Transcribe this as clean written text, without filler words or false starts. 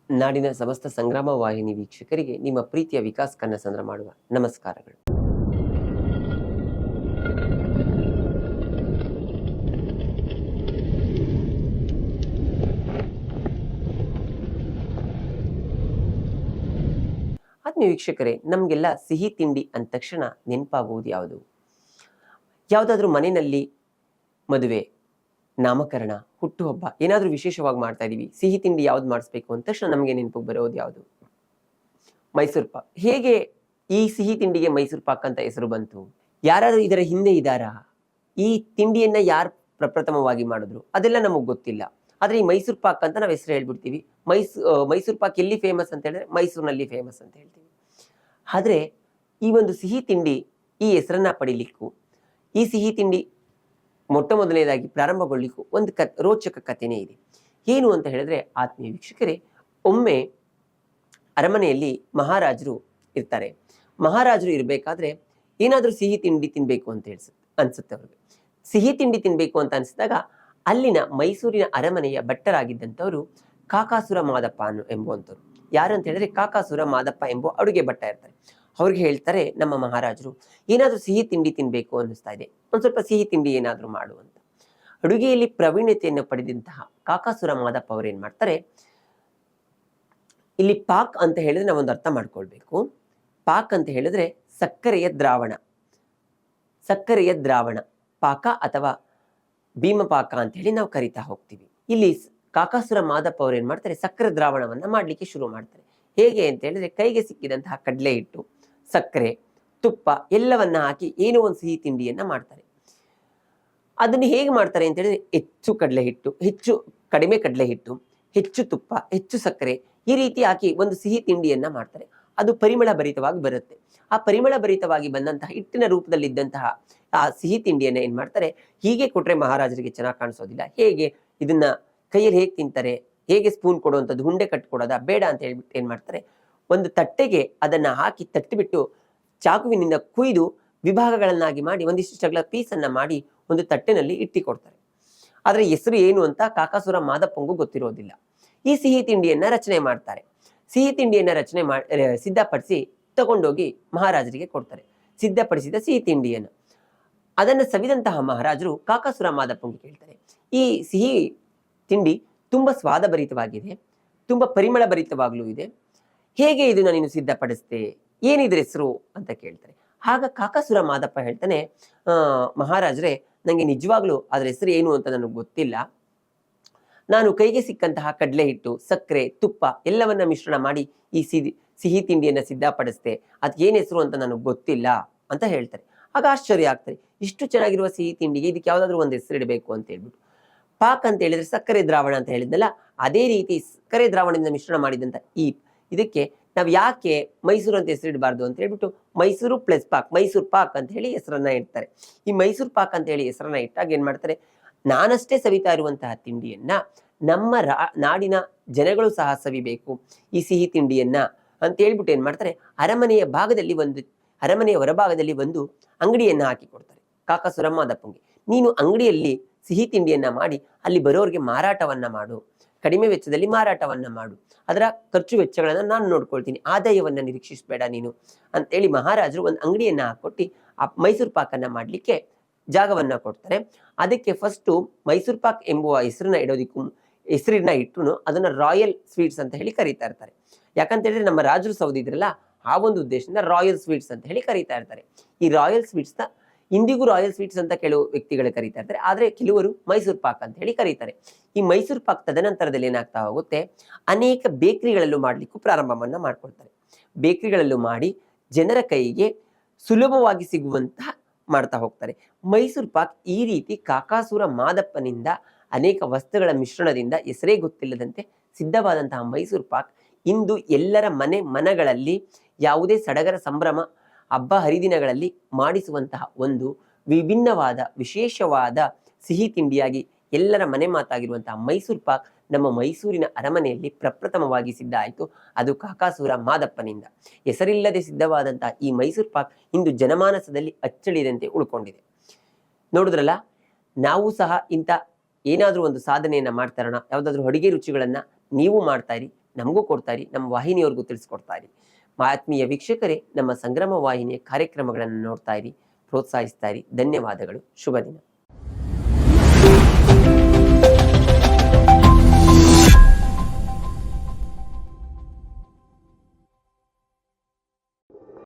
ನಾಡಿನ ಸಮಸ್ತ ಸಂಗ್ರಾಮ ವಾಹಿನಿ ವೀಕ್ಷಕರಿಗೆ ನಿಮ್ಮ ಪ್ರೀತಿಯ ವಿಕಾಸ್ ಕನ್ನಸಂದ್ರ ಮಾಡುವ ನಮಸ್ಕಾರಗಳು. ಆತ್ಮೀಯ ವೀಕ್ಷಕರೇ, ನಮಗೆಲ್ಲ ಸಿಹಿ ತಿಂಡಿ ಅಂದ ತಕ್ಷಣ ನೆನಪಾಗುವುದು ಯಾವುದು? ಯಾವುದಾದ್ರೂ ಮನೆಯಲ್ಲಿ ಮದುವೆ, ನಾಮಕರಣ, ಹುಟ್ಟುಹಬ್ಬ ಏನಾದರೂ ವಿಶೇಷವಾಗಿ ಮಾಡ್ತಾ ಇದೀವಿ, ಸಿಹಿ ತಿಂಡಿ ಯಾವ್ದು ಮಾಡಿಸ್ಬೇಕು ಅಂತ ತಕ್ಷಣ ನಮಗೆ ನೆನಪಿಗೆ ಬರೋದು ಯಾವುದು? ಮೈಸೂರು ಪಾಕ್. ಹೇಗೆ ಈ ಸಿಹಿ ತಿಂಡಿಗೆ ಮೈಸೂರು ಪಾಕ್ ಅಂತ ಹೆಸರು ಬಂತು? ಯಾರು ಇದರ ಹಿಂದೆ ಇದ್ದಾರಾ? ಈ ತಿಂಡಿಯನ್ನ ಯಾರು ಪ್ರಪ್ರಥಮವಾಗಿ ಮಾಡಿದ್ರು ಅದೆಲ್ಲ ನಮಗೆ ಗೊತ್ತಿಲ್ಲ. ಆದ್ರೆ ಈ ಮೈಸೂರು ಪಾಕ್ ಅಂತ ನಾವು ಹೆಸರು ಹೇಳ್ಬಿಡ್ತೀವಿ. ಮೈಸೂರು ಪಾಕ್ ಎಲ್ಲಿ ಫೇಮಸ್ ಅಂತ ಹೇಳಿದ್ರೆ ಮೈಸೂರಿನಲ್ಲಿ ಫೇಮಸ್ ಅಂತ ಹೇಳ್ತೀವಿ. ಆದ್ರೆ ಈ ಒಂದು ಸಿಹಿ ತಿಂಡಿ ಈ ಹೆಸರನ್ನ ಪಡಿಲಿಕ್ಕೂ, ಈ ಸಿಹಿ ತಿಂಡಿ ಮೊಟ್ಟ ಮೊದಲನೇದಾಗಿ ಪ್ರಾರಂಭಗೊಳ್ಳಿಕ್ಕೂ ಒಂದು ರೋಚಕ ಕಥೆನೇ ಇದೆ. ಏನು ಅಂತ ಹೇಳಿದ್ರೆ, ಆತ್ಮೀಯ ವೀಕ್ಷಕರೇ, ಒಮ್ಮೆ ಅರಮನೆಯಲ್ಲಿ ಮಹಾರಾಜರು ಇರ್ತಾರೆ. ಮಹಾರಾಜರು ಇರಬೇಕಾದ್ರೆ ಏನಾದರೂ ಸಿಹಿ ತಿಂಡಿ ತಿನ್ಬೇಕು ಅಂತ ಅನ್ಸುತ್ತೆ ಅವ್ರಿಗೆ. ಸಿಹಿ ತಿಂಡಿ ತಿನ್ಬೇಕು ಅಂತ ಅನ್ಸಿದಾಗ ಅಲ್ಲಿನ ಮೈಸೂರಿನ ಅರಮನೆಯ ಭಟ್ಟರಾಗಿದ್ದಂಥವ್ರು ಕಾಕಾಸುರ ಮಾದಪ್ಪ ಎಂಬುವಂಥವ್ರು. ಯಾರು ಅಂತ ಹೇಳಿದ್ರೆ ಕಾಕಾಸುರ ಮಾದಪ್ಪ ಎಂಬ ಅಡುಗೆ ಭಟ್ಟ ಇರ್ತಾರೆ. ಅವ್ರಿಗೆ ಹೇಳ್ತಾರೆ, ನಮ್ಮ ಮಹಾರಾಜರು ಏನಾದರೂ ಸಿಹಿ ತಿಂಡಿ ತಿನ್ಬೇಕು ಅನ್ನಿಸ್ತಾ ಇದೆ, ಒಂದ್ ಸ್ವಲ್ಪ ಸಿಹಿ ತಿಂಡಿ ಏನಾದರೂ ಮಾಡು ಅಂತ. ಅಡುಗೆಯಲ್ಲಿ ಪ್ರವೀಣತೆಯನ್ನು ಪಡೆದಂತಹ ಕಾಕಾಸುರ ಮಾದಪ್ಪ ಅವ್ರು ಏನ್ ಮಾಡ್ತಾರೆ, ಇಲ್ಲಿ ಪಾಕ್ ಅಂತ ಹೇಳಿದ್ರೆ ನಾವೊಂದು ಅರ್ಥ ಮಾಡ್ಕೊಳ್ಬೇಕು. ಪಾಕ್ ಅಂತ ಹೇಳಿದ್ರೆ ಸಕ್ಕರೆಯ ದ್ರಾವಣ. ಸಕ್ಕರೆಯ ದ್ರಾವಣ ಪಾಕ ಅಥವಾ ಭೀಮಪಾಕ ಅಂತ ಹೇಳಿ ನಾವು ಕರಿತಾ ಹೋಗ್ತೀವಿ. ಇಲ್ಲಿ ಕಾಕಾಸುರ ಮಾದಪ್ಪ ಅವ್ರು ಏನ್ ಮಾಡ್ತಾರೆ, ಸಕ್ಕರೆ ದ್ರಾವಣವನ್ನ ಮಾಡ್ಲಿಕ್ಕೆ ಶುರು ಮಾಡ್ತಾರೆ. ಹೇಗೆ ಅಂತ ಹೇಳಿದ್ರೆ, ಕೈಗೆ ಸಿಕ್ಕಿದಂತಹ ಕಡಲೆ ಹಿಟ್ಟು, ಸಕ್ಕರೆ, ತುಪ್ಪ ಎಲ್ಲವನ್ನ ಹಾಕಿ ಏನೋ ಒಂದು ಸಿಹಿ ತಿಂಡಿಯನ್ನ ಮಾಡ್ತಾರೆ. ಅದನ್ನು ಹೇಗೆ ಮಾಡ್ತಾರೆ ಅಂತ ಹೇಳಿದ್ರೆ, ಕಡಿಮೆ ಕಡಲೆ ಹಿಟ್ಟು, ಹೆಚ್ಚು ತುಪ್ಪ, ಹೆಚ್ಚು ಸಕ್ಕರೆ, ಈ ರೀತಿ ಹಾಕಿ ಒಂದು ಸಿಹಿ ತಿಂಡಿಯನ್ನ ಮಾಡ್ತಾರೆ. ಅದು ಪರಿಮಳ ಭರಿತವಾಗಿ ಬರುತ್ತೆ. ಆ ಪರಿಮಳ ಭರಿತವಾಗಿ ಬಂದಂತಹ ಹಿಟ್ಟಿನ ರೂಪದಲ್ಲಿದ್ದಂತಹ ಆ ಸಿಹಿ ತಿಂಡಿಯನ್ನ ಏನ್ ಮಾಡ್ತಾರೆ, ಹೀಗೆ ಕೊಟ್ರೆ ಮಹಾರಾಜರಿಗೆ ಚೆನ್ನಾಗಿ ಕಾಣಿಸೋದಿಲ್ಲ, ಹೇಗೆ ಇದನ್ನ ಕೈಯಲ್ಲಿ ಹೇಗೆ ತಿಂತಾರೆ, ಹೇಗೆ ಸ್ಪೂನ್ ಕೊಡುವಂಥದ್ದು, ಹುಂಡೆ ಕಟ್ಕೊಡೋದ ಬೇಡ ಅಂತ ಹೇಳ್ಬಿಟ್ಟು ಏನ್ ಮಾಡ್ತಾರೆ, ಒಂದು ತಟ್ಟೆಗೆ ಅದನ್ನ ಹಾಕಿ ತಟ್ಟಿಬಿಟ್ಟು ಚಾಕುವಿನಿಂದ ಕುಯ್ದು ವಿಭಾಗಗಳನ್ನಾಗಿ ಮಾಡಿ ಒಂದಿಷ್ಟು ಪೀಸನ್ನ ಮಾಡಿ ಒಂದು ತಟ್ಟೆನಲ್ಲಿ ಇಟ್ಟಿಕೊಡ್ತಾರೆ. ಆದ್ರೆ ಹೆಸರು ಏನು ಅಂತ ಕಾಕಾಸುರ ಮಾದಪ್ಪಂಗೂ ಗೊತ್ತಿರೋದಿಲ್ಲ. ಈ ಸಿಹಿ ತಿಂಡಿಯನ್ನ ರಚನೆ ಮಾಡ್ತಾರೆ. ಸಿಹಿ ತಿಂಡಿಯನ್ನ ಸಿದ್ಧಪಡಿಸಿ ತಗೊಂಡೋಗಿ ಮಹಾರಾಜರಿಗೆ ಕೊಡ್ತಾರೆ. ಸಿದ್ಧಪಡಿಸಿದ ಸಿಹಿ ತಿಂಡಿಯನ್ನ ಅದನ್ನ ಸವಿದಂತಹ ಮಹಾರಾಜರು ಕಾಕಾಸುರ ಮಾದಪ್ಪಂಗೆ ಕೇಳ್ತಾರೆ, ಈ ಸಿಹಿ ತಿಂಡಿ ತುಂಬಾ ಸ್ವಾದಭರಿತವಾಗಿದೆ, ತುಂಬಾ ಪರಿಮಳ ಭರಿತವಾಗ್ಲೂ ಇದೆ, ಹೇಗೆ ಇದನ್ನ ನೀನು ಸಿದ್ಧಪಡಿಸ್ತೆ, ಏನಿದ್ರ ಹೆಸರು ಅಂತ ಕೇಳ್ತಾರೆ. ಆಗ ಕಾಕಾಸುರ ಮಾದಪ್ಪ ಹೇಳ್ತಾನೆ, ಮಹಾರಾಜರೇ, ನಂಗೆ ನಿಜವಾಗ್ಲೂ ಅದ್ರ ಹೆಸರು ಏನು ಅಂತ ನನಗೆ ಗೊತ್ತಿಲ್ಲ. ನಾನು ಕೈಗೆ ಸಿಕ್ಕಂತಹ ಕಡಲೆ ಹಿಟ್ಟು, ಸಕ್ಕರೆ, ತುಪ್ಪ ಎಲ್ಲವನ್ನ ಮಿಶ್ರಣ ಮಾಡಿ ಈ ಸಿಹಿ ತಿಂಡಿಯನ್ನ ಸಿದ್ಧಪಡಿಸ್ತೆ, ಅದಕ್ಕೆ ಏನ್ ಹೆಸರು ಅಂತ ನನಗೆ ಗೊತ್ತಿಲ್ಲ ಅಂತ ಹೇಳ್ತಾರೆ. ಆಗ ಆಶ್ಚರ್ಯ ಆಗ್ತಾರೆ, ಇಷ್ಟು ಚೆನ್ನಾಗಿರುವ ಸಿಹಿ ತಿಂಡಿಗೆ ಇದಕ್ಕೆ ಯಾವ್ದಾದ್ರು ಒಂದು ಹೆಸರು ಇಡಬೇಕು ಅಂತ ಹೇಳ್ಬಿಟ್ಟು. ಪಾಕ್ ಅಂತ ಹೇಳಿದ್ರೆ ಸಕ್ಕರೆ ದ್ರಾವಣ ಅಂತ ಹೇಳಿದ್ನಲ್ಲ, ಅದೇ ರೀತಿ ಸಕ್ಕರೆ ದ್ರಾವಣದಿಂದ ಮಿಶ್ರಣ ಮಾಡಿದಂತ ಇದಕ್ಕೆ ನಾವ್ ಯಾಕೆ ಮೈಸೂರು ಅಂತ ಹೆಸರಿಡಬಾರ್ದು ಅಂತ ಹೇಳ್ಬಿಟ್ಟು ಮೈಸೂರು ಪ್ಲಸ್ ಪಾಕ್, ಮೈಸೂರು ಪಾಕ್ ಅಂತ ಹೇಳಿ ಹೆಸರನ್ನ ಇಡ್ತಾರೆ. ಈ ಮೈಸೂರು ಪಾಕ್ ಅಂತ ಹೇಳಿ ಹೆಸರನ್ನ ಇಟ್ಟಾಗ ಏನ್ ಮಾಡ್ತಾರೆ, ನಾನಷ್ಟೇ ಸವಿತಾ ಇರುವಂತಹ ತಿಂಡಿಯನ್ನ ನಮ್ಮ ನಾಡಿನ ಜನಗಳು ಸಹ ಸವಿಬೇಕು ಈ ಸಿಹಿ ತಿಂಡಿಯನ್ನ ಅಂತ ಹೇಳ್ಬಿಟ್ಟು ಏನ್ ಮಾಡ್ತಾರೆ, ಅರಮನೆಯ ಹೊರಭಾಗದಲ್ಲಿ ಒಂದು ಅಂಗಡಿಯನ್ನ ಹಾಕಿ ಕೊಡ್ತಾರೆ ಕಾಕಾಸುರ ಮಾದಪ್ಪಂಗೆ. ನೀನು ಅಂಗಡಿಯಲ್ಲಿ ಸಿಹಿ ತಿಂಡಿಯನ್ನ ಮಾಡಿ ಅಲ್ಲಿ ಬರೋರಿಗೆ ಮಾರಾಟವನ್ನ ಮಾಡು, ಕಡಿಮೆ ವೆಚ್ಚದಲ್ಲಿ ಮಾರಾಟವನ್ನ ಮಾಡು, ಅದರ ಖರ್ಚು ವೆಚ್ಚಗಳನ್ನ ನಾನು ನೋಡ್ಕೊಳ್ತೀನಿ, ಆದಾಯವನ್ನ ನಿರೀಕ್ಷಿಸಬೇಡ ನೀನು ಅಂತೇಳಿ ಮಹಾರಾಜರು ಒಂದು ಅಂಗಡಿಯನ್ನ ಹಾಕೊಟ್ಟು ಆ ಮೈಸೂರು ಪಾಕನ್ನ ಮಾಡ್ಲಿಕ್ಕೆ ಜಾಗವನ್ನ ಕೊಡ್ತಾರೆ. ಅದಕ್ಕೆ ಫಸ್ಟ್ ಮೈಸೂರು ಪಾಕ್ ಎಂಬುವ ಹೆಸರನ್ನ ಇಟ್ಟು ಅದನ್ನ ರಾಯಲ್ ಸ್ವೀಟ್ಸ್ ಅಂತ ಹೇಳಿ ಕರೀತಾ ಇರ್ತಾರೆ. ಯಾಕಂತ ಹೇಳಿದ್ರೆ ನಮ್ಮ ರಾಜರು ಸೌದಿದ್ರಲ್ಲ, ಆ ಒಂದು ಉದ್ದೇಶದಿಂದ ರಾಯಲ್ ಸ್ವೀಟ್ಸ್ ಅಂತ ಹೇಳಿ ಕರೀತಾ ಇರ್ತಾರೆ. ಈ ರಾಯಲ್ ಸ್ವೀಟ್ಸ್ ನ ಇಂದಿಗೂ ರಾಯಲ್ ಸ್ವೀಟ್ಸ್ ಅಂತ ಕೆಲವು ವ್ಯಕ್ತಿಗಳು ಕರೀತಾ ಇರ್ತಾರೆ, ಆದ್ರೆ ಕೆಲವರು ಮೈಸೂರು ಪಾಕ್ ಅಂತ ಹೇಳಿ ಕರೀತಾರೆ. ಈ ಮೈಸೂರು ಪಾಕ್ ತದನಂತರದಲ್ಲಿ ಏನಾಗ್ತಾ ಹೋಗುತ್ತೆ, ಅನೇಕ ಬೇಕರಿಗಳಲ್ಲೂ ಮಾಡ್ಲಿಕ್ಕೂ ಪ್ರಾರಂಭವನ್ನ ಮಾಡ್ಕೊಳ್ತಾರೆ. ಬೇಕರಿಗಳಲ್ಲೂ ಮಾಡಿ ಜನರ ಕೈಗೆ ಸುಲಭವಾಗಿ ಸಿಗುವಂತಹ ಮಾಡ್ತಾ ಹೋಗ್ತಾರೆ. ಮೈಸೂರು ಪಾಕ್ ಈ ರೀತಿ ಕಾಕಾಸುರ ಮಾದಪ್ಪನಿಂದ ಅನೇಕ ವಸ್ತುಗಳ ಮಿಶ್ರಣದಿಂದ ಹೆಸರೇ ಗೊತ್ತಿಲ್ಲದಂತೆ ಸಿದ್ಧವಾದಂತಹ ಮೈಸೂರು ಪಾಕ್ ಇಂದು ಎಲ್ಲರ ಮನಗಳಲ್ಲಿ ಯಾವುದೇ ಸಡಗರ ಸಂಭ್ರಮ ಹಬ್ಬ ಹರಿದಿನಗಳಲ್ಲಿ ಮಾಡಿಸುವಂತಹ ಒಂದು ವಿಭಿನ್ನವಾದ ವಿಶೇಷವಾದ ಸಿಹಿ ತಿಂಡಿಯಾಗಿ ಎಲ್ಲರ ಮನೆ ಮಾತಾಗಿರುವಂತಹ ಮೈಸೂರು ಪಾಕ್ ನಮ್ಮ ಮೈಸೂರಿನ ಅರಮನೆಯಲ್ಲಿ ಪ್ರಪ್ರಥಮವಾಗಿ ಸಿದ್ಧ ಆಯಿತು. ಅದು ಕಾಕಾಸುರ ಮಾದಪ್ಪನಿಂದ. ಹೆಸರಿಲ್ಲದೆ ಸಿದ್ಧವಾದಂತಹ ಈ ಮೈಸೂರು ಪಾಕ್ ಇಂದು ಜನಮಾನಸದಲ್ಲಿ ಅಚ್ಚಳಿಯದಂತೆ ಉಳ್ಕೊಂಡಿದೆ. ನೋಡಿದ್ರಲ್ಲ, ನಾವು ಸಹ ಇಂಥ ಏನಾದರೂ ಒಂದು ಸಾಧನೆಯನ್ನ ಮಾಡ್ತಾ ಇರೋಣ. ಯಾವುದಾದ್ರೂ ಅಡುಗೆ ರುಚಿಗಳನ್ನ ನೀವು ಮಾಡ್ತಾ ಇರಿ, ನಮಗೂ ಕೊಡ್ತಾರಿ, ನಮ್ಮ ವಾಹಿನಿಯವ್ರಿಗೂ ತಿಳಿಸ್ಕೊಡ್ತಾರಿ. ಆತ್ಮೀಯ ವೀಕ್ಷಕರೇ, ನಮ್ಮ ಸಂಗ್ರಾಮ ವಾಹಿನಿಯ ಕಾರ್ಯಕ್ರಮಗಳನ್ನು ನೋಡ್ತಾ ಇರಿ, ಪ್ರೋತ್ಸಾಹಿಸ್ತಾ ಇರಿ. ಧನ್ಯವಾದಗಳು. ಶುಭ ದಿನ.